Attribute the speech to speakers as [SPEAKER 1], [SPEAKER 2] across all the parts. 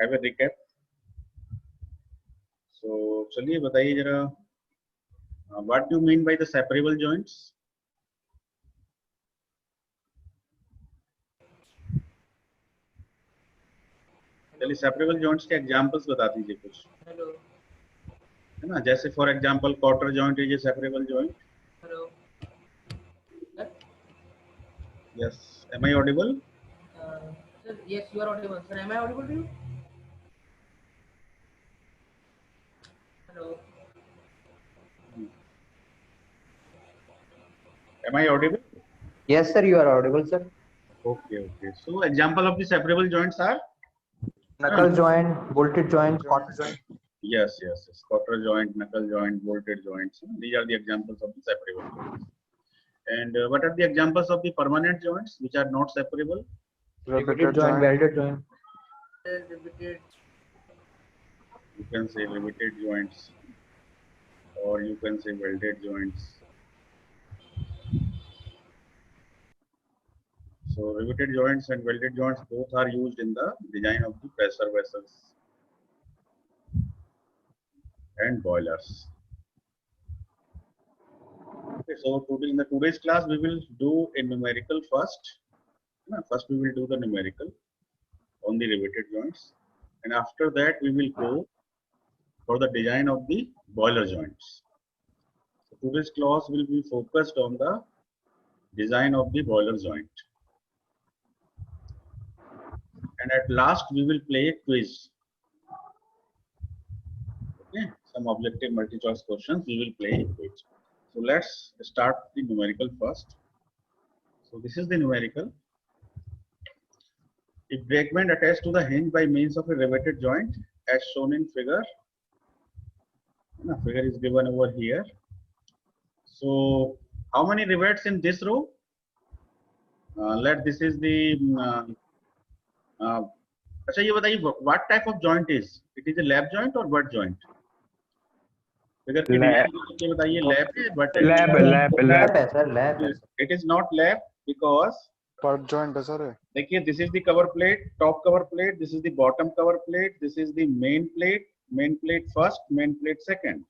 [SPEAKER 1] Have a recap. सो चलिए बताइए जरा, what do you mean by the separable joints? चलिए सेपरेबल जॉइंट्स के एग्जांपल्स बता दीजिए कुछ,
[SPEAKER 2] हेलो
[SPEAKER 1] है ना। जैसे for example cotter joint is a separable joint.
[SPEAKER 2] Hello
[SPEAKER 1] yes, am I audible?
[SPEAKER 2] sir, yes, you are audible, sir. Am I audible to you? Hello.
[SPEAKER 1] Am I audible?
[SPEAKER 3] Yes, sir, you are audible, sir.
[SPEAKER 1] Okay, okay. So example of the separable joints are
[SPEAKER 3] Knuckle joint, bolted joint, quarter joint.
[SPEAKER 1] yes, yes, yes. Quarter joint, knuckle joint, bolted joints. These are the examples of the separable joints. And what are the examples of the permanent joints which are not separable?
[SPEAKER 3] Riveted joint, welded joint.
[SPEAKER 2] Repeated.
[SPEAKER 1] You can say riveted joints, or you can say welded joints. So riveted joints and welded joints both are used in the design of the pressure vessels and boilers. Okay, so in the today's class we will do a numerical first. First we will do the numerical on the riveted joints, and after that we will go for the design of the boiler joints. So today's class will be focused on the design of the boiler joint, and at last we will play a quiz. Okay, some objective multi-choice questions we will play a quiz. So let's start the numerical first. So this is the numerical. If brake-band attached to the hinge by means of a riveted joint as shown in figure, figure is given over here. So how many rivets in this row? Let this is the अच्छा ये बताइए what type of joint is it? Is a lap joint or butt joint? Figure की design के बताइए, lap है but है?
[SPEAKER 3] Lap है sir, lap है।
[SPEAKER 1] It is not lap because
[SPEAKER 4] butt joint है सर।
[SPEAKER 1] देखिए this is the cover plate, top cover plate, this is the bottom cover plate, this is the main plate first, main plate second,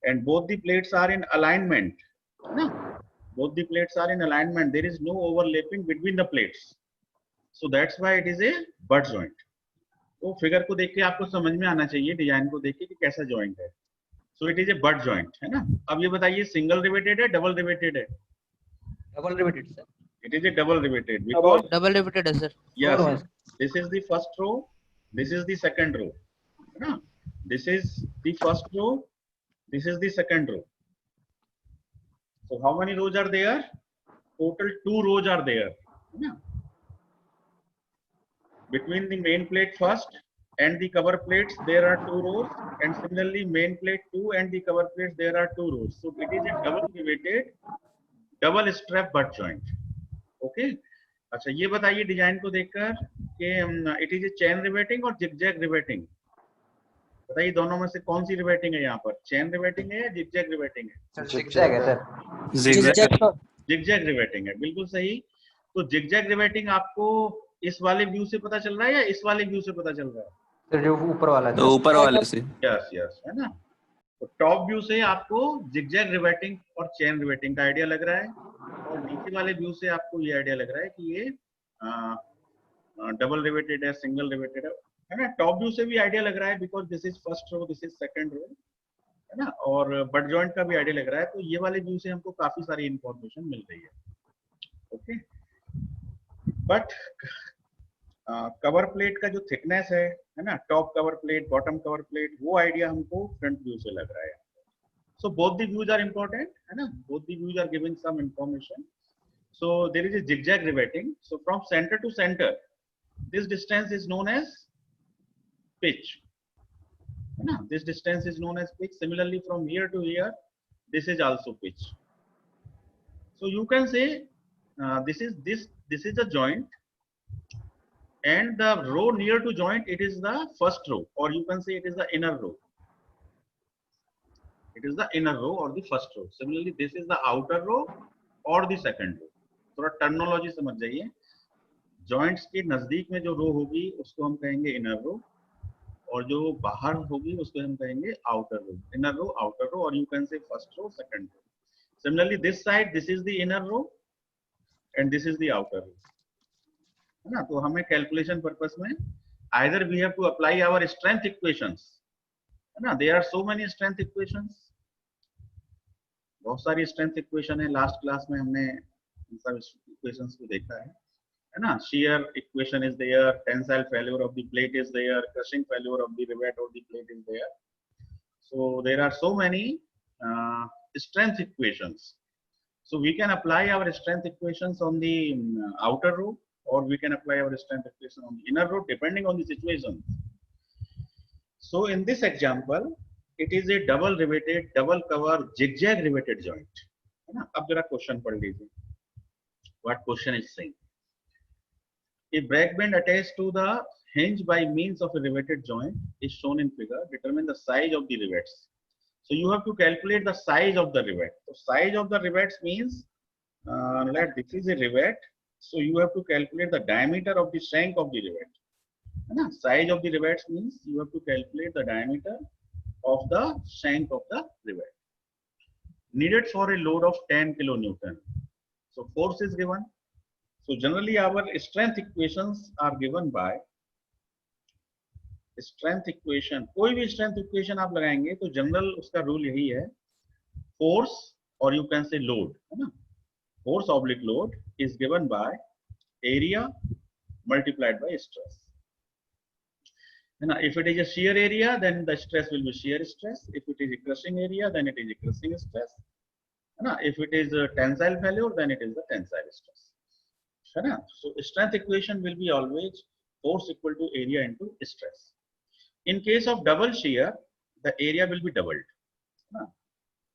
[SPEAKER 1] and both the plates are in alignment. No? Both the plates are in alignment. There is no overlapping between the plates. So that's why it is a butt joint. तो figure को देख के आपको समझ में आना चाहिए, design को देख के कि कैसा जॉइंट है. So it is a butt joint, है ना. अब ये बताइए सिंगल रिवेटेड है, डबल रिवेटेड है?
[SPEAKER 3] Double riveted sir.
[SPEAKER 1] It is a double riveted because
[SPEAKER 2] Double repeated, sir.
[SPEAKER 1] yes, this is the first row, this is the second row, है ना. This is the first row, this is the second row. So how many rows are there? Total 2 rows are there. Yeah. Between the main plate first and the cover plates there are 2 rows, and similarly main plate 2 and the cover plates there are 2 rows. So it is a double riveted double strap butt joint. Okay. अच्छा ये बताइए design को देखकर कि it is a chain riveting और zigzag riveting. बताइए दोनों में से कौन सी रिवेटिंग है यहाँ पर? चेन रिवेटिंग है या जिगजैग रिवेटिंग है?
[SPEAKER 3] जिगजैग है सर.
[SPEAKER 1] जिगजैग रिवेटिंग है, बिल्कुल सही. तो जिगजैग रिवेटिंग आपको इस वाले व्यू से पता चल रहा है या इस वाले व्यू से पता चल रहा है?
[SPEAKER 3] सर जो ऊपर वाला है.
[SPEAKER 5] ऊपर वाले से.
[SPEAKER 1] यस यस, है ना. तो टॉप व्यू से आपको जिगजैग रिवेटिंग और चेन रिवेटिंग का आइडिया लग रहा है, और नीचे वाले व्यू से आपको ये आइडिया लग रहा है कि ये डबल रिवेटेड है, सिंगल रिवेटेड है ना. टॉप व्यू से भी आइडिया लग रहा है because this is first row, this is second row, है ना. और बट जॉइंट का भी आइडिया लग रहा है. तो ये वाले व्यू से हमको काफी सारी इंफॉर्मेशन मिल रही है. ओके. बट कवर प्लेट का जो थिकनेस है ना, top cover plate, bottom cover plate, वो आइडिया हमको फ्रंट व्यू से लग रहा है. So both the views are important, है ना. Both the views are giving some information. So there is a zigzag riveting. So from center to center, this distance is known as pitch. है ना. This distance is known as pitch. Similarly, from here to here, this is also pitch. So you can say this is the joint, and the row near to joint it is the first row, or you can say it is the inner row. It is the inner row or the first row. Similarly, this is the outer row or the second row. थोड़ा terminology समझ जाइए. Joints के नजदीक में जो रो होगी उसको हम कहेंगे इनर रो, और जो बाहर होगी उसको हम कहेंगे outer row, inner row, outer row, और you can say first row, second row. Similarly, this side, this is the inner row and this is the outer row. है ना? तो हमें कैलकुलेशन पर्पस में either we have to apply our strength equations, है ना? There are so many strength equations. बहुत सारी strength equation है. लास्ट क्लास में हमने इन सब equations को देखा है ना? Shear equation is there, tensile failure of the plate is there, crushing failure of the rivet or the plate is there. So there are so many strength equations. So we can apply our strength equations on the outer row, or we can apply our strength equation on the inner row depending on the situation. So in this example, it is a double riveted, double cover, zigzag riveted joint. है ना? अब जरा question पढ़ लीजिए. What question is saying? A brake band attached to the hinge by means of a riveted joint is shown in figure. Determine the size of the rivets. So you have to calculate the size of the rivet. So size of the rivets means that this is a rivet. So you have to calculate the diameter of the shank of the rivet. Size of the rivets means you have to calculate the diameter of the shank of the rivet. Needed for a load of 10 kilonewton. So force is given. So generally our strength equations are given by strength equation. कोई भी strength equation आप लगाएंगे तो general उसका rule यही है, force or you can say load, है ना? Force oblique load is given by area multiplied by stress. है ना? If it is a shear area, then the stress will be shear stress. If it is a crushing area, then it is a crushing stress. है ना? If it is a tensile failure, then it is the tensile stress. है ना? So strength equation will be always force equal to area into stress. In case of double shear, the area will be doubled.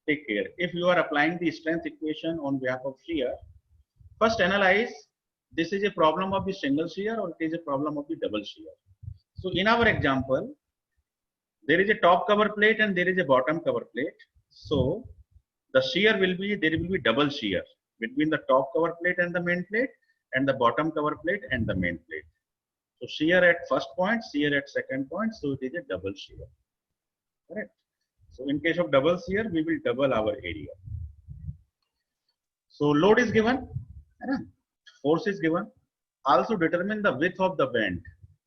[SPEAKER 1] Take care. If you are applying the strength equation on behalf of shear, first analyze this is a problem of the single shear or it is a problem of the double shear. So in our example, there is a top cover plate and there is a bottom cover plate. So the shear will be, there will be double shear between the top cover plate and the main plate and the bottom cover plate and the main plate. So shear at first point, shear at second point, so it is a double shear. Correct. So in case of double shear, we will double our area. So load is given, force is given. Also determine the width of the band.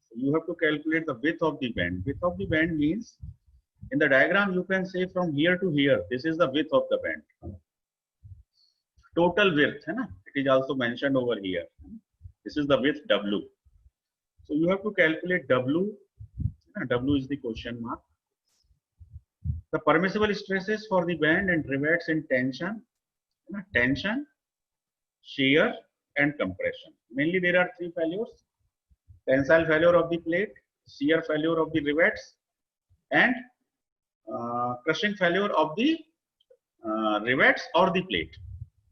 [SPEAKER 1] So you have to calculate the width of the band. Width of the band means in the diagram you can say from here to here. This is the width of the band. Total width, it is also mentioned over here. This is the width W. So you have to calculate W. W is the question mark. The permissible stresses for the band and rivets in tension, tension, shear, and compression. Mainly there are three failures: tensile failure of the plate, shear failure of the rivets, and crushing failure of the rivets or the plate.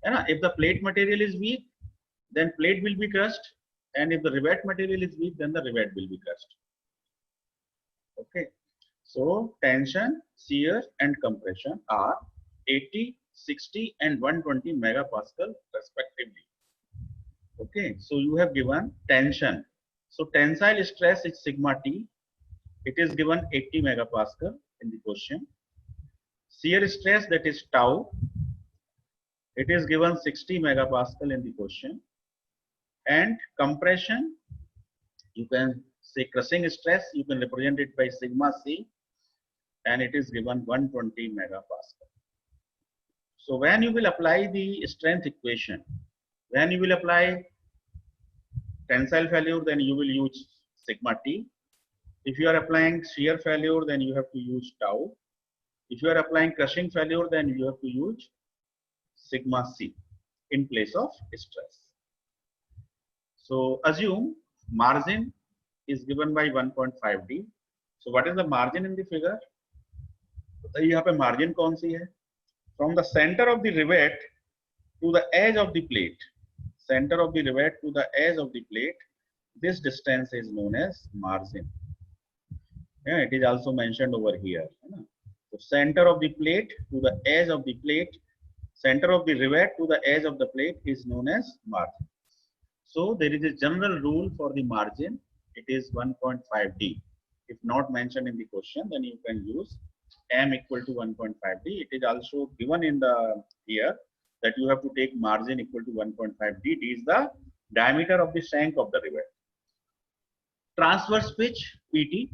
[SPEAKER 1] If the plate material is weak, then plate will be crushed, and if the rivet material is weak, then the rivet will be crushed. Okay, so tension, shear, and compression are 80, 60, and 120 megapascal respectively. Okay, so you have given tension. So tensile stress is sigma T. It is given 80 megapascal in the question. Shear stress, that is tau. It is given 60 megapascal in the question. And compression, you can say crushing stress, you can represent it by sigma C, and it is given 120 megapascal. So when you will apply the strength equation, when you will apply tensile failure, then you will use sigma T. If you are applying shear failure, then you have to use tau. If you are applying crushing failure, then you have to use sigma C in place of stress. So assume margin is given by 1.5 D. So what is the margin in the figure? तो यहाँ पे margin कौन सी है? From the center of the rivet to the edge of the plate, center of the rivet to the edge of the plate, this distance is known as margin. Yeah, it is also mentioned over here. So center of the plate to the edge of the plate, center of the rivet to the edge of the plate is known as margin. So there is a general rule for the margin. It is 1.5 D. If not mentioned in the question, then you can use m equal to 1.5d. It is also given in the here that you have to take margin equal to 1.5d. D is the diameter of the shank of the rivet. Transverse pitch, PT.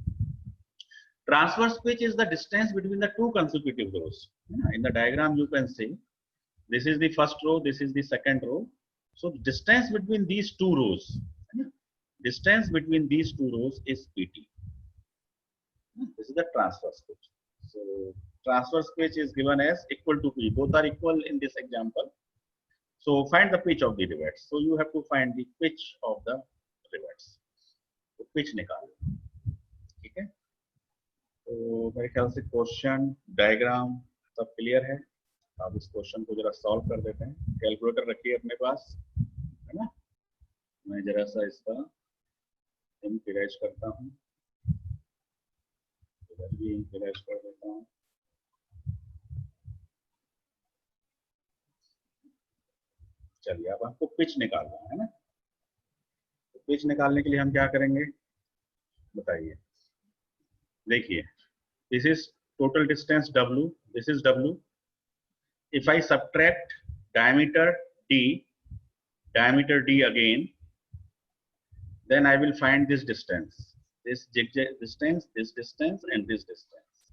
[SPEAKER 1] Transverse pitch is the distance between the two consecutive rows. In the diagram you can see this is the first row, this is the second row. So the distance between these two rows, is PT. This is the transverse pitch. So transverse pitch is given as equal to P. Both are equal in this example. So find the pitch of the rivets. So you have to find the pitch of the rivets. तो pitch निकालो, ठीक है? तो मेरे ख्याल से question diagram सब clear है. अब इस क्वेश्चन को जरा सॉल्व कर देते हैं. कैलकुलेटर रखिए अपने पास, है ना? मैं जरा सा इसका इनिशियलाइज करता हूँ. इधर भी इनिशियलाइज कर देता हूँ. चलिए अब आपको पिच निकालना है ना. तो पिच निकालने के लिए हम क्या करेंगे बताइए. देखिए, this is total distance W, this is W. If I subtract diameter D again, then I will find this distance, this zigzag distance, this distance, and this distance.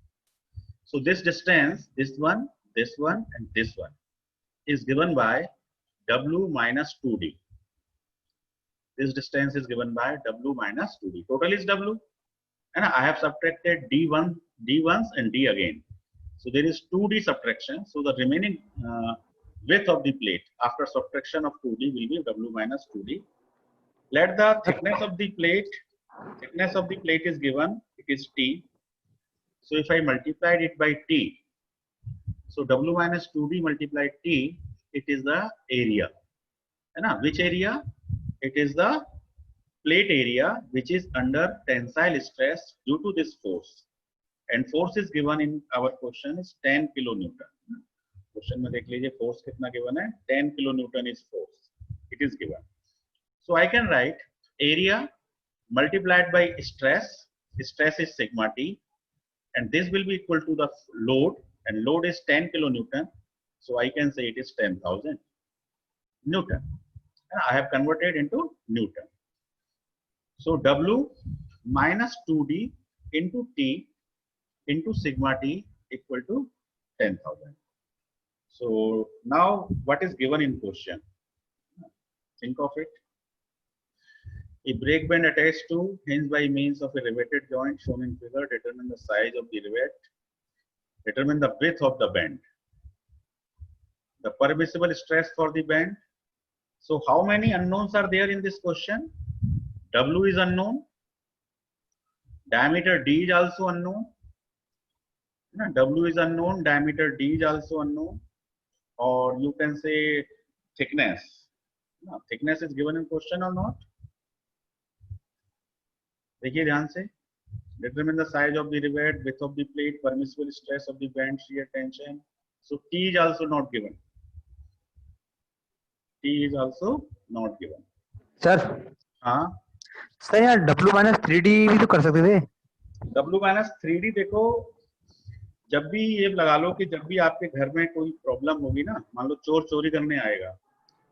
[SPEAKER 1] So this distance, this one, and this one, is given by W minus 2D. This distance is given by W minus 2D. Total is W, and I have subtracted D1s and D again. So there is 2D subtraction. So the remaining width of the plate after subtraction of 2D will be W minus 2D. Let the thickness of the plate is given, it is T. So if I multiplied it by T, so W minus 2D multiplied T, it is the area. And which area? It is the plate area which is under tensile stress due to this force. And force is given in our question is 10 kilonewton. Question में देख लीजिए force कितना given है. 10 kilonewton is force. It is given. So I can write area multiplied by stress. Stress is sigma T, and this will be equal to the load, and load is 10 kilonewton. So I can say it is 10,000 Newton. And I have converted into Newton. So W minus 2D into T into sigma T equal to 10,000. So now what is given in question? Think of it. A brake band attached to hinge by means of a riveted joint shown in figure. Determine the size of the rivet. Determine the width of the band. The permissible stress for the band. So how many unknowns are there in this question? W is unknown. Diameter D is also unknown. W is unknown, diameter D is also unknown, or you can say thickness. Thickness is given in question or not? देखिए ध्यान से. Determine the size of the rivet, width of the plate, permissible stress of the band, shear tension. So T is also not given. T is also not given.
[SPEAKER 3] Sir
[SPEAKER 1] हाँ.
[SPEAKER 3] Sir यार W minus 3D भी तो कर सकते थे.
[SPEAKER 1] W minus 3D देखो, जब भी ये लगा लो कि जब भी आपके घर में कोई प्रॉब्लम होगी ना, मान लो चोर चोरी करने आएगा,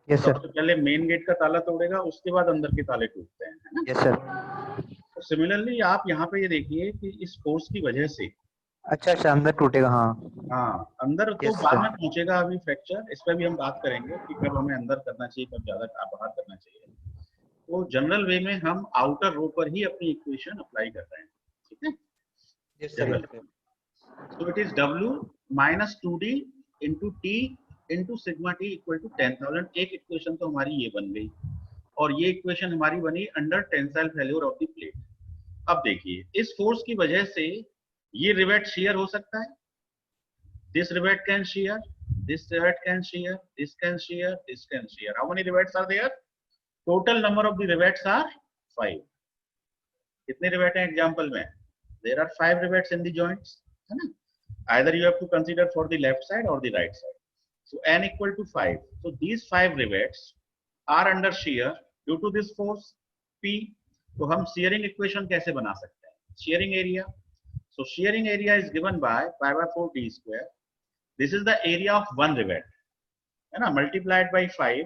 [SPEAKER 3] यस सर.
[SPEAKER 1] सबसे पहले मेन गेट का ताला तोड़ेगा, उसके बाद अंदर के ताले टूटते हैं, है ना?
[SPEAKER 3] Yes sir.
[SPEAKER 1] तो सिमिलरली आप यहाँ पे ये देखिए कि इस फोर्स की वजह से
[SPEAKER 3] अच्छा अंदर टूटेगा.
[SPEAKER 1] हाँ अंदर तो बाद में पहुंचेगा. अभी फ्रैक्चर इस पर भी हम बात करेंगे कि कब हमें अंदर करना चाहिए, कब ज्यादा बाहर करना चाहिए. तो जनरल वे में हम आउटर रो पर ही अपनी इक्वेशन अप्लाई कर रहे हैं, ठीक है?
[SPEAKER 3] Yes sir.
[SPEAKER 1] So it is W minus 2D into T into sigma T equal to 10,000. एक इक्वेशन तो हमारी ये बन गई, और ये इक्वेशन हमारी बनी under tensile failure of the plate. अब देखिए, इस फोर्स की वजह से ये रिवेट शियर हो सकता है. This rivet can shear, this rivet can shear, this can shear, this can shear. How many rivets are there? Total number of the rivets are 5. कितने रिवेट हैं एग्जांपल में? There are 5 rivets in the joints. Either you have to consider for the left side or the right side. So n equal to 5. So these 5 rivets are under shear due to this force P. तो हम shearing equation कैसे बना सकते हैं? shearing area. So shearing area is given by pi by 4 d square. This is the area of one rivet, है ना, multiplied by 5.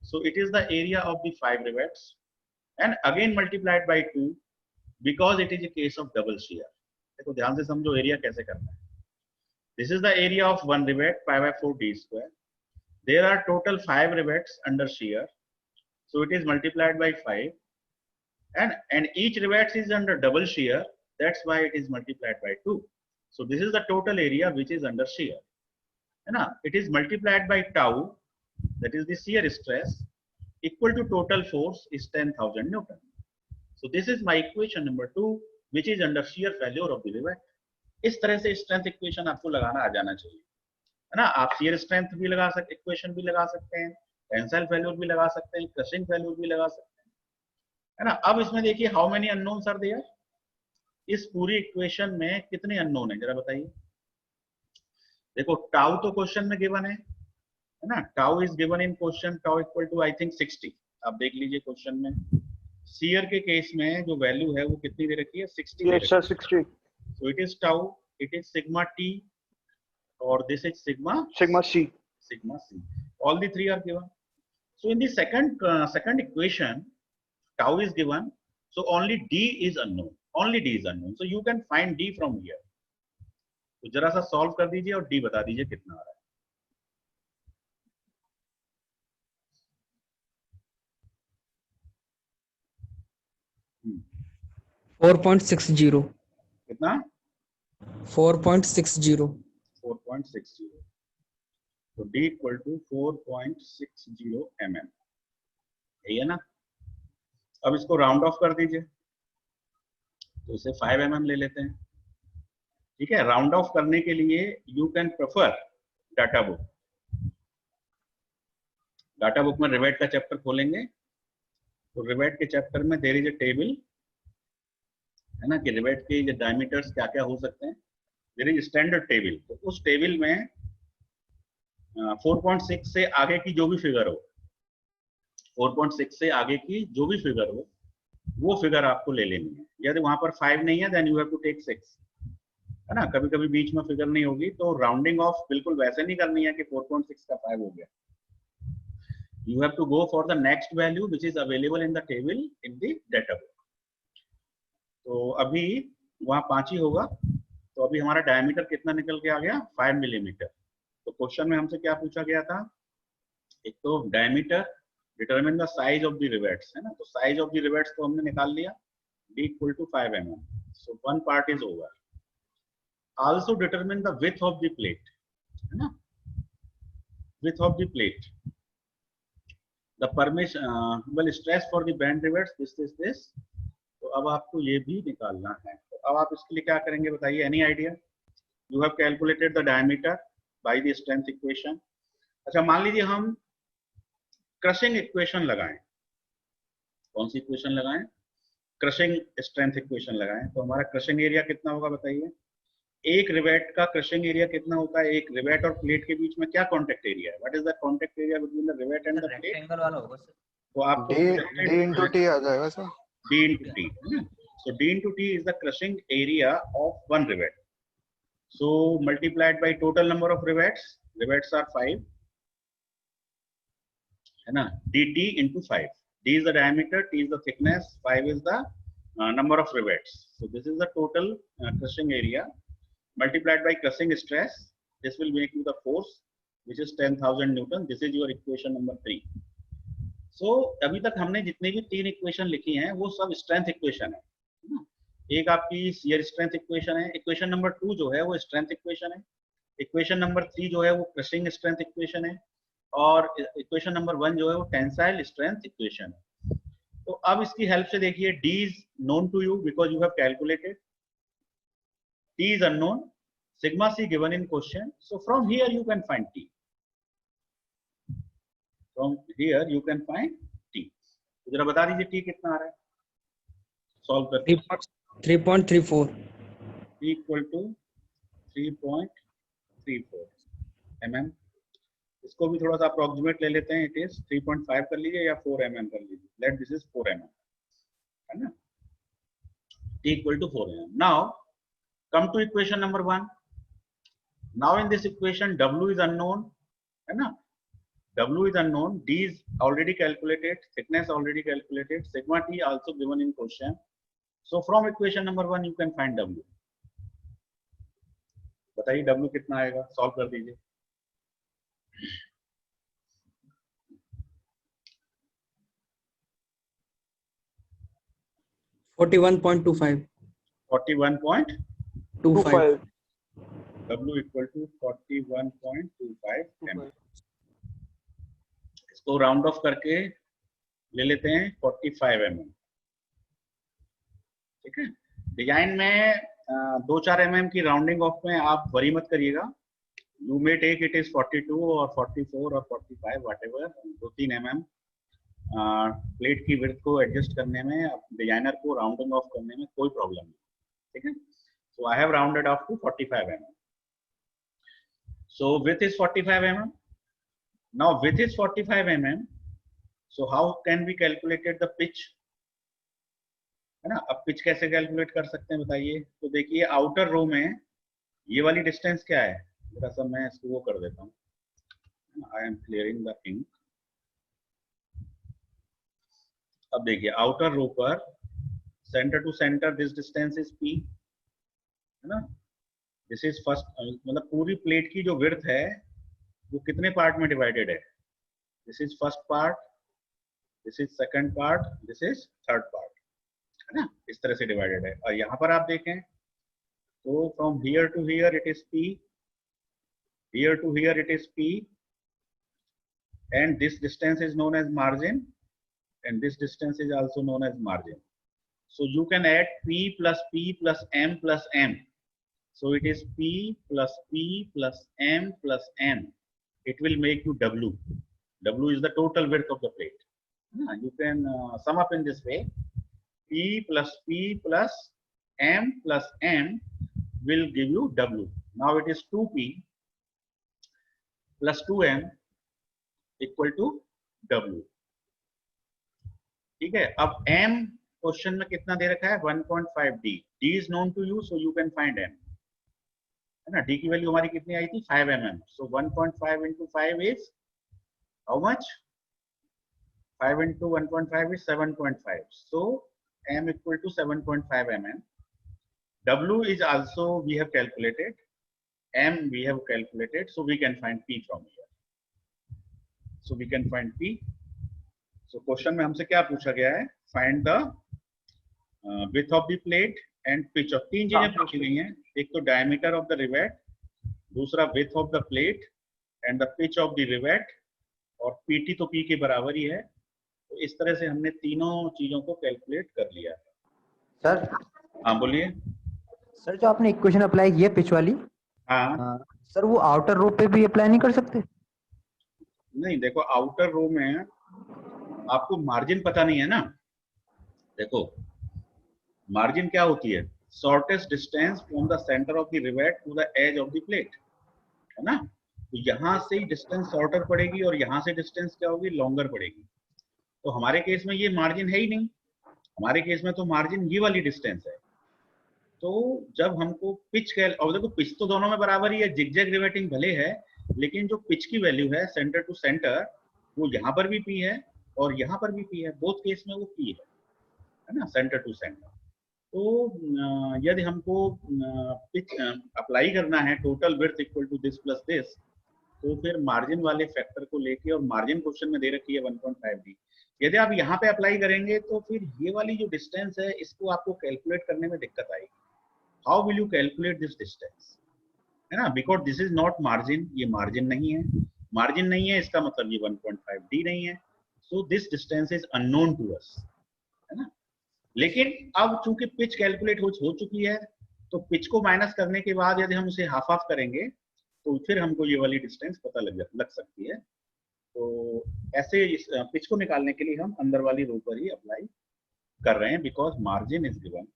[SPEAKER 1] So it is the area of the 5 rivets, and again multiplied by 2 because it is a case of double shear. देखो ध्यान से समझो area कैसे करना है. This is the area of one rivet, pi by 4 d square. There are total 5 rivets under shear, so it is multiplied by 5, and each rivet is under double shear. That's why it is multiplied by 2. So this is the total area which is under shear, है ना. It is multiplied by tau, that is the shear stress, equal to total force is 10,000 Newton. So this is my equation number 2, which is under shear failure of the rivet. इस तरह से strength equation आपको लगाना आ जाना चाहिए, है ना. आप shear strength भी लगा सकते, इक्वेशन भी लगा सकते हैं, टेंसाइल फेल्योर भी लगा सकते हैं, क्रशिंग फेल्योर भी लगा सकते हैं, है ना. अब इसमें देखिए how many unknowns are there. इस पूरी इक्वेशन में कितने अननोन है जरा बताइए. देखो टाउ तो क्वेश्चन में गिवन है ना. Tau is given in question, tau equal to I think 60. आप देख लीजिए क्वेश्चन में. shear के केस में जो वैल्यू है वो कितनी दे रखी है, 60.
[SPEAKER 4] Yes sir, 60.
[SPEAKER 1] So it is tau, it is sigma t, or this is sigma
[SPEAKER 4] C.
[SPEAKER 1] sigma c. All the three are given. So in the second equation, tau is given. So only d is unknown. Only d is unknown. So you can find d from here. तो जरा सा solve कर दीजिए और d बता दीजिए कितना आ रहा है.
[SPEAKER 5] Hmm. 4.60.
[SPEAKER 1] कितना?
[SPEAKER 5] 4.60.
[SPEAKER 1] 4.60. तो d इक्वल टू 4.60 mm. यही है ना. अब इसको राउंड ऑफ कर दीजिए, तो इसे 5 mm ले लेते हैं. ठीक है. राउंड ऑफ करने के लिए you can prefer data book. Data book में रिवेट का चैप्टर खोलेंगे तो रिवेट के चैप्टर में देयर इज अ टेबल, है ना, कि रिवेट के ये डायमीटर्स क्या क्या हो सकते हैं. There is standard table. तो उस टेबल में 4.6 से आगे की जो भी फिगर हो, 4.6 से आगे की जो भी फिगर हो वो फिगर आपको ले लेनी है. यदि वहां पर 5 नहीं है then you have to take 6, है ना. कभी कभी बीच में फिगर नहीं होगी तो राउंडिंग ऑफ बिल्कुल वैसे नहीं करनी है कि 4.6 का 5 हो गया. You have to go for the next value which is available in the table in the data book. तो अभी वहाँ 5 ही होगा. तो अभी हमारा डायमीटर कितना निकल के आ गया, 5 मिलीमीटर. तो क्वेश्चन में हमसे क्या पूछा गया था, एक तो diameter, determine the size of the rivets, है ना. तो साइज ऑफ द रिवेट्स तो हमने निकाल लिया, d equal to 5 mm. So one part is over. Also determine the width of the plate, है ना, width of the plate. The permission well stress for the band rivets, this is this. तो अब आपको ये भी निकालना है. तो अब आप इसके लिए क्या करेंगे बताइए. Any idea? You have calculated the diameter by the strength equation. अच्छा मान लीजिए हम क्रशिंग इक्वेशन लगाएं. कौन सी इक्वेशन लगाएं? क्रशिंग स्ट्रेंथ इक्वेशन लगाएं. तो हमारा क्रशिंग एरिया कितना होगा बताइए. एक रिवेट का क्रशिंग एरिया कितना होता है. एक रिवेट और प्लेट के बीच में क्या कांटेक्ट एरिया है? What is the contact area between the rivet and the plate?
[SPEAKER 2] Rectangle वाला होगा सर.
[SPEAKER 1] तो आपको
[SPEAKER 4] D into T आ जाएगा sir.
[SPEAKER 1] D into T. So D into T is the crushing area of one rivet. So multiplied by total number of rivets. Rivets are 5, है ना. dt into 5. D is the diameter, T is the thickness, 5 is the number of rivets. So this is the total crushing area multiplied by crushing stress. This will make you the force which is 10,000 Newton. This is your equation number 3. So अभी तक हमने जितनी भी 3 equation लिखी हैं वो सब strength equation है. एक आपकी शियर स्ट्रेंथ इक्वेशन है. इक्वेशन नंबर 2 जो है वो स्ट्रेंथ इक्वेशन है. इक्वेशन नंबर 3 जो है वो क्रशिंग स्ट्रेंथ इक्वेशन है. और इक्वेशन नंबर 1 जो है वो टेंसाइल स्ट्रेंथ इक्वेशन है. तो अब इसकी हेल्प से देखिए, D is known to you because you have calculated. T is unknown, sigma c given in question. So from here you can find T. From here you can find T. तो जरा बता दीजिए T कितना आ रहा है. Solve करके
[SPEAKER 5] 3.34.
[SPEAKER 1] T equal to 3.34 mm. इसको भी थोड़ा सा अप्रोक्सीमेट ले लेते हैं. इट इज 3.5 कर लीजिए या 4 mm कर लीजिए. लेट दिस इज 4 mm, है ना. T equal to 4 mm. Now come to equation number 1. Now in this equation W is unknown, है ना? W is unknown, D is already calculated, thickness already calculated, sigma T also given in question. So from equation number 1 you can find W. बताइए W कितना आएगा, solve कर दीजिए.
[SPEAKER 5] $41.25.
[SPEAKER 1] 41.25. W equal to 41.25 mm. इसको round of करके ले लेते हैं 45 mm. ठीक है. डिजाइन में 2-4 mm की राउंडिंग ऑफ में आप वरी मत करिएगा. You may take it is 42 और 44 और 45 व्हाटएवर. 2-3 mm प्लेट की विड्थ को एडजस्ट करने में, डिजाइनर को राउंडिंग ऑफ करने में कोई प्रॉब्लम नहीं. ठीक है. So I have rounded off to 45 mm. So width is 45 mm. Now width is 45 mm. So how can we calculate the pitch? है ना. अब पिच कैसे कैलकुलेट कर सकते हैं बताइए. तो देखिए आउटर रो में ये वाली डिस्टेंस क्या है, जरा सा मैं इसको वो कर देता हूँ. I am clearing the ink. अब देखिए आउटर रो पर centre to centre this distance is P, है ना. दिस इज फर्स्ट, मतलब पूरी प्लेट की जो विड्थ है वो कितने पार्ट में डिवाइडेड है. This is first part, this is second part, this is third part, है ना. इस तरह से डिवाइडेड है. और यहाँ पर आप देखें तो from here to here it is P, here to here it is P, and this distance is known as margin, and this distance is also known as margin. So you can add P plus M plus M. So it is P plus M plus M. It will make you W. W is the total width of the plate. You can sum up in this way. P plus M plus M will give you W. Now it is 2P plus 2M equal to W. ठीक है. अब M question में कितना दे रखा है, 1.5 D. D is known to you, so you can find M. है ना. D की वैल्यू हमारी कितनी आई थी, 5 mm. So 1.5 into 5 is how much? 5 into 1.5 is 7.5. So M equal to 7.5 mm. W is also we have calculated. M we have calculated, so we can find P from here. So we can find P. So question में हमसे क्या पूछा गया है, find the width of the plate and pitch of. 3 चीजें पूछी गई हैं. एक तो diameter of the rivet, दूसरा width of the plate and the pitch of the rivet, और PT तो P के बराबर ही है. तो इस तरह से हमने तीनों चीजों को कैलकुलेट कर लिया है.
[SPEAKER 3] सर.
[SPEAKER 1] हाँ बोलिए.
[SPEAKER 3] सर जो आपने इक्वेशन अप्लाई की है पिच वाली,
[SPEAKER 1] हाँ
[SPEAKER 3] सर वो आउटर रो पे भी अप्लाई नहीं कर सकते?
[SPEAKER 1] नहीं, देखो आउटर रो में आपको मार्जिन पता नहीं है ना. देखो मार्जिन क्या होती है, shortest distance from the centre of the rivet to the edge of the plate, है ना. तो यहाँ से डिस्टेंस शॉर्टर पड़ेगी और यहाँ से डिस्टेंस क्या होगी, लॉन्गर पड़ेगी. तो हमारे केस में ये मार्जिन है ही नहीं. हमारे केस में तो मार्जिन ये वाली डिस्टेंस है. तो जब हमको पिच और देखो पिच तो दोनों में बराबर ही है, जिगजैग रिवेटिंग भले है, लेकिन जो पिच की वैल्यू है सेंटर टू सेंटर वो यहाँ पर भी P है और यहाँ पर भी P है. बोथ केस में वो P है ना, सेंटर टू सेंटर. तो यदि हमको पिच अप्लाई करना है total width equal to this plus this, तो फिर मार्जिन वाले फैक्टर को लेके, और मार्जिन क्वेश्चन में दे रखी है 1.5 D. यदि आप यहाँ पे अप्लाई करेंगे तो फिर ये वाली जो डिस्टेंस है इसको आपको कैलकुलेट करने में दिक्कत आएगी. How will you calculate this distance, है ना, because this is not margin. ये मार्जिन नहीं है. मार्जिन नहीं है इसका मतलब ये 1.5 D नहीं है. So this distance is unknown to us, है ना. लेकिन अब चूंकि पिच कैलकुलेट हो चुकी है, तो पिच को माइनस करने के बाद यदि हम उसे हाफ ऑफ करेंगे तो फिर हमको ये वाली डिस्टेंस पता लग सकती है. तो ऐसे इस पिच को निकालने के लिए हम अंदर वाली रो पर ही अप्लाई कर रहे हैं, because margin is given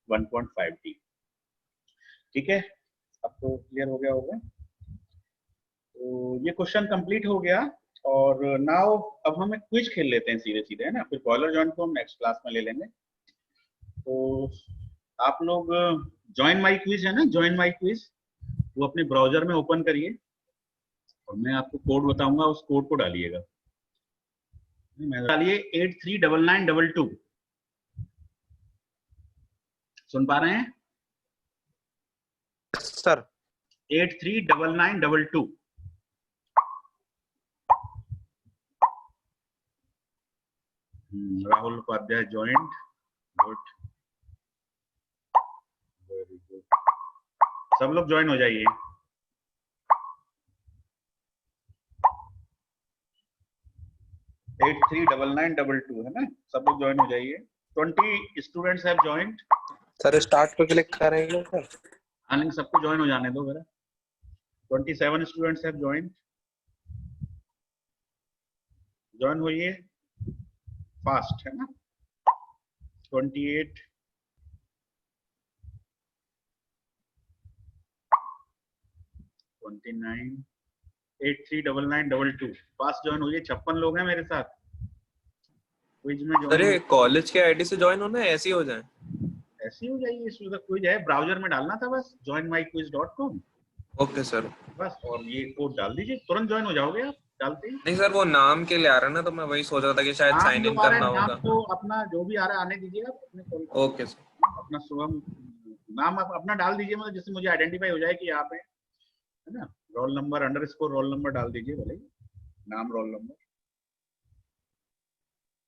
[SPEAKER 1] 1.5 D. ठीक है, अब तो क्लियर हो गया होगा. तो ये क्वेश्चन कंप्लीट हो गया. और नाउ अब हम एक क्विज खेल लेते हैं सीधे सीधे, है ना. फिर बॉयलर जॉइंट को हम नेक्स्ट क्लास में ले लेंगे. तो आप लोग ज्वाइन माई क्विज है ना, ज्वाइन माई क्विज, वो अपने ब्राउजर में ओपन करिए और मैं आपको कोड बताऊंगा, उस कोड को डालिएगा। डालिए 839922। सुन पा रहे हैं?
[SPEAKER 4] Sir
[SPEAKER 1] 839922। Rahul Upadhyay joined, good, very good. सब लोग ज्वाइन हो जाइए। 839922 है ना, सब लोग ज्वाइन हो जाइए। 20 students have joint.
[SPEAKER 4] Sir start पे क्लिक करेंगे सर।
[SPEAKER 1] हाँ, लेकिन सबको ज्वाइन हो जाने दो जरा। 27 स्टूडेंट्स हैव ज्वाइंट। ज्वाइन होइए फास्ट, है ना। 28, 29, 839922 फास्ट ज्वाइन होइए। 56 लोग हैं मेरे साथ क्विज में
[SPEAKER 6] सर
[SPEAKER 1] ज्वाइन।
[SPEAKER 6] ये कॉलेज के आईडी से ज्वाइन होना है, ऐसे ही हो जाए?
[SPEAKER 1] ऐसे ही हो जाइए। इसमें तो क्विज है, ब्राउजर में डालना था बस, joinmyquiz.com
[SPEAKER 6] ओके सर।
[SPEAKER 1] बस, और ये कोड डाल दीजिए, तुरंत ज्वाइन हो जाओगे आप डालते ही।
[SPEAKER 6] नहीं सर, वो नाम के लिए आ रहा है ना, तो मैं वही सोच रहा था कि शायद
[SPEAKER 1] नाम
[SPEAKER 6] साइन
[SPEAKER 1] जो
[SPEAKER 6] इन
[SPEAKER 1] आ रहा
[SPEAKER 6] करना
[SPEAKER 1] है, नाम
[SPEAKER 6] होगा।
[SPEAKER 1] तो अपना जो भी आ रहा है आने दीजिए आप अपने
[SPEAKER 6] ओके सर।
[SPEAKER 1] अपना शुभम नाम आप अपना डाल दीजिए, मतलब जिससे मुझे आइडेंटिफाई हो जाए कि आप हैं, है ना। Roll number underscore roll number डाल दीजिए, भले ही नाम रोल नंबर,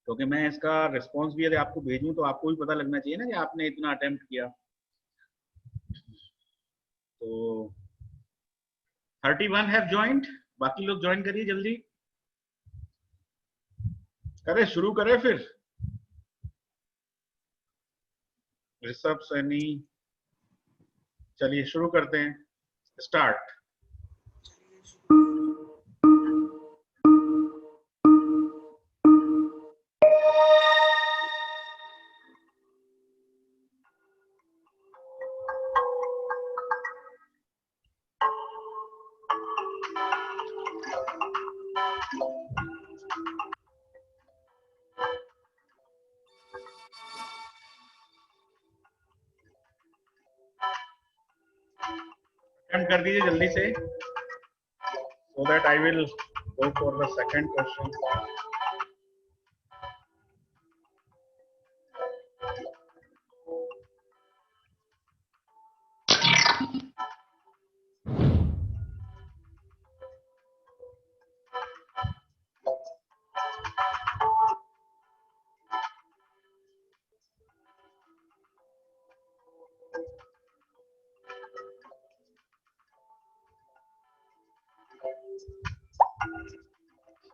[SPEAKER 1] क्योंकि मैं इसका रिस्पांस भी यदि आपको भेजूं तो आपको भी पता लगना चाहिए ना कि आपने इतना अटेम्प्ट किया। तो 31 हैव ज्वाइंट। बाकी लोग ज्वाइन करिए जल्दी, करें शुरू करें फिर। ऋषभ सैनी, चलिए शुरू करते हैं, स्टार्ट। अटेम्प्ट कर दीजिए जल्दी से, so that I will go for the second question.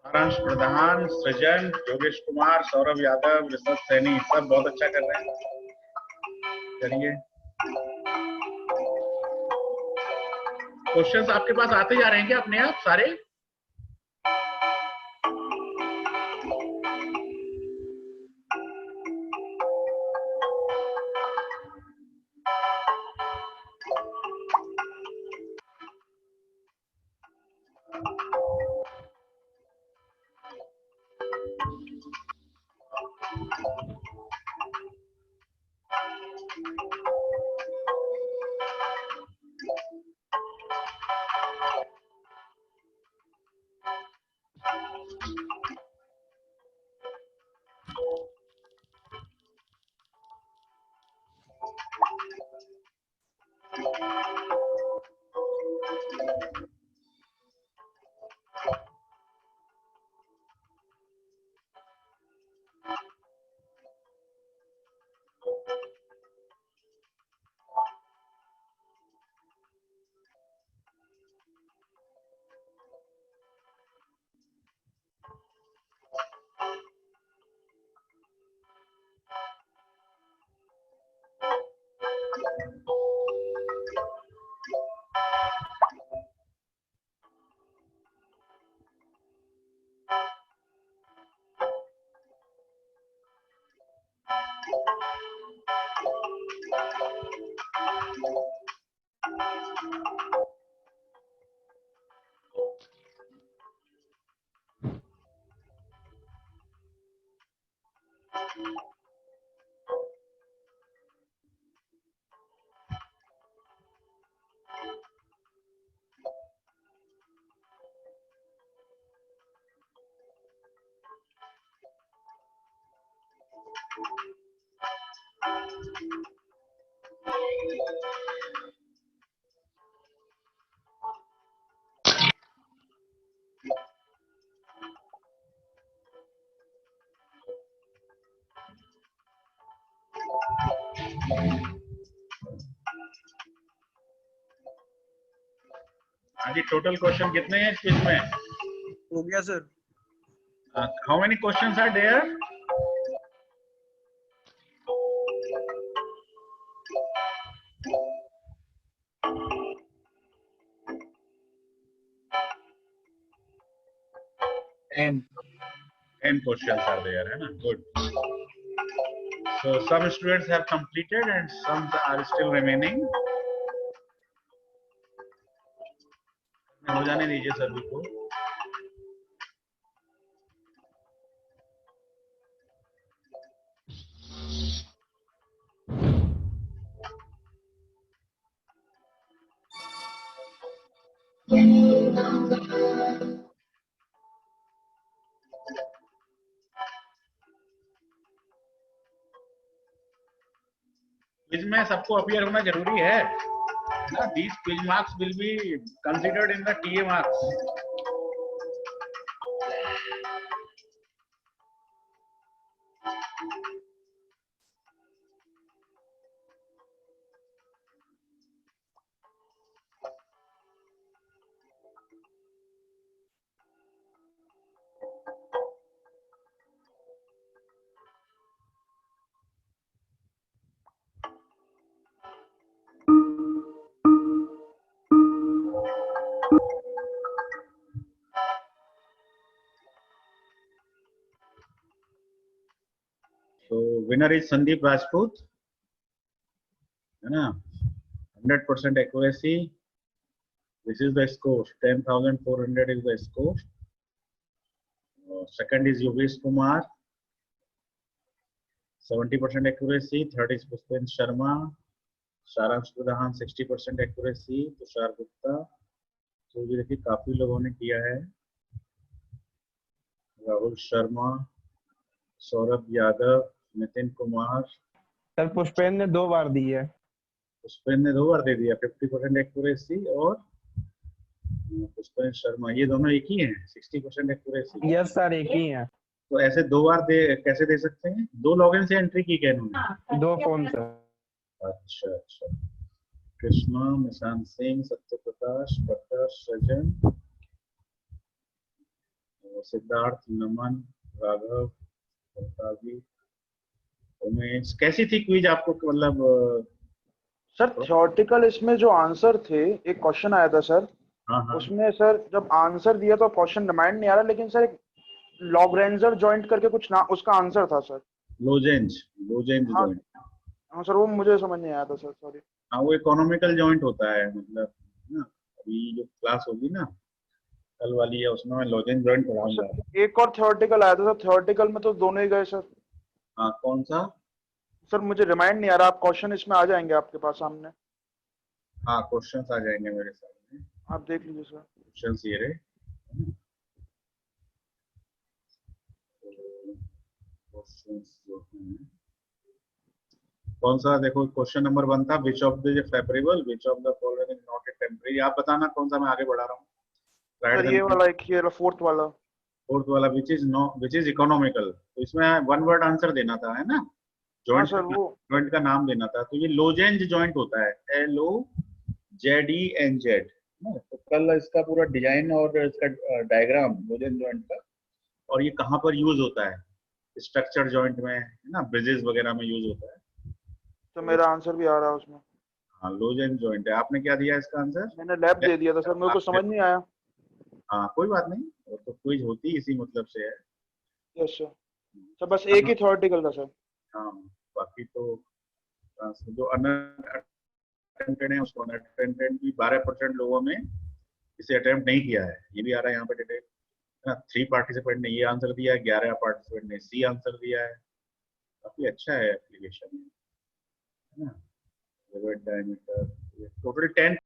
[SPEAKER 1] सारांश प्रधान, सृजन, योगेश कुमार, सौरभ यादव, ऋषभ सैनी, सब बहुत अच्छा कर रहे हैं। चलिए, क्वेश्चंस आपके पास आते जा रहे हैं क्या अपने आप सारे? हाँ जी, टोटल क्वेश्चन कितने हैं इस क्विज में?
[SPEAKER 4] हो गया सर।
[SPEAKER 1] How many questions are there?
[SPEAKER 3] And
[SPEAKER 1] 10 questions are there, है ना? Good. So some students have completed and some are still remaining. हो जाने दीजिए सभी को। क्विज में सबको अपीयर होना जरूरी है ना? These quiz marks will be considered in the TA marks. So winner is Sandeep Rajput, है ना? 100% accuracy. This is the score. 10,400 is the score. Second is Yogesh Kumar. 70% accuracy. Third is Pushpen Sharma. सारांश प्रधान 60% accuracy. Tushar Gupta. तो ये देखिए काफी लोगों ने किया है। राहुल शर्मा, सौरभ यादव, नितिन कुमार।
[SPEAKER 7] सर पुष्पेन ने 2 बार दी है।
[SPEAKER 1] पुष्पेन ने 2 बार दे दिया। 50% एक्यूरेसी। और पुष्पेन शर्मा, ये दोनों एक ही हैं। 60% एक्यूरेसी।
[SPEAKER 7] यस सर, एक ही है।
[SPEAKER 1] तो ऐसे 2 बार कैसे दे सकते हैं? 2 लॉगिन से एंट्री की क्या इन्होंने?
[SPEAKER 7] 2 फोन से।
[SPEAKER 1] अच्छा अच्छा। कृष्णा, निशांत सिंह, सत्यप्रकाश, प्रकाश, सजन, सिद्धार्थ, नमन, राघव, प्रतापी, उमेश। कैसी थी क्विज आपको? मतलब
[SPEAKER 8] सर थ्योरेटिकल इसमें जो आंसर थे, एक क्वेश्चन आया था सर।
[SPEAKER 1] हाँ हाँ।
[SPEAKER 8] उसमें सर जब आंसर दिया तो क्वेश्चन रिमाइंड नहीं आ रहा, लेकिन सर एक लॉग्रेंजर जॉइंट करके कुछ ना उसका आंसर था सर।
[SPEAKER 1] लोजेंज
[SPEAKER 8] हाँ
[SPEAKER 1] जॉइंट।
[SPEAKER 8] हाँ सर, वो मुझे समझ नहीं आया था सर, सॉरी।
[SPEAKER 1] हाँ, वो इकोनॉमिकल जॉइंट होता है, मतलब ना। अभी जो क्लास होगी ना कल वाली है, उसमें मैं लोजेंज जॉइंट पढ़ाऊंगा।
[SPEAKER 8] एक और थ्योरेटिकल आया था सर, थ्योरेटिकल में तो दोनों ही गए सर।
[SPEAKER 1] हाँ, कौन सा?
[SPEAKER 8] सर मुझे रिमाइंड नहीं आ रहा, आप क्वेश्चन इसमें आ जाएंगे आपके पास सामने।
[SPEAKER 1] हाँ, क्वेश्चंस आ जाएंगे मेरे सामने।
[SPEAKER 8] आप देख लीजिए सर।
[SPEAKER 1] क्वेश्चंस ये रहे। क्वेश्चंस जो हैं, कौन सा? देखो क्वेश्चन नंबर 1 था, which of the favourable, which of the following is not a temporary. आप बताना कौन सा, मैं आगे बढ़ा रहा हूँ।
[SPEAKER 8] सर ये वाला, एक ये फोर्थ वाला।
[SPEAKER 1] फोर्थ वाला, विच इज इकोनॉमिकल। तो इसमें 1 वर्ड आंसर देना था, है ना?
[SPEAKER 8] हाँ
[SPEAKER 1] जॉइंट
[SPEAKER 8] सर, वो
[SPEAKER 1] जॉइंट का नाम देना था। तो ये लोजेंज जॉइंट होता है, LOZENZ। तो कल इसका पूरा डिजाइन और इसका डायग्राम लोजेंज जॉइंट का, और ये कहाँ पर यूज होता है? स्ट्रक्चर जॉइंट में, है ना, ब्रिजेस वगैरह में यूज होता है।
[SPEAKER 8] तो मेरा आंसर भी आ रहा है उसमें।
[SPEAKER 1] हाँ, लोजेंज जॉइंट है। आपने क्या दिया इसका आंसर?
[SPEAKER 8] मैंने लैब दे दिया था सर, मेरे को समझ नहीं आया।
[SPEAKER 1] हाँ, कोई बात नहीं, वो तो क्विज होती इसी मतलब से है।
[SPEAKER 8] Yes sir. सर बस एक ही थ्योरेटिकल था सर।
[SPEAKER 1] हाँ, बाकी तो जो अनअटेम्प्टेड है, उसको अनअटेम्प्टेड भी 12% लोगों ने इसे अटेम्प्ट नहीं किया है। ये भी आ रहा है यहाँ पे डिटेल, है ना? 3 पार्टिसिपेंट ने ये आंसर दिया है, 11 पार्टिसिपेंट ने सी आंसर दिया है। काफी अच्छा है एप्लीकेशन, है ना? Diameter total 10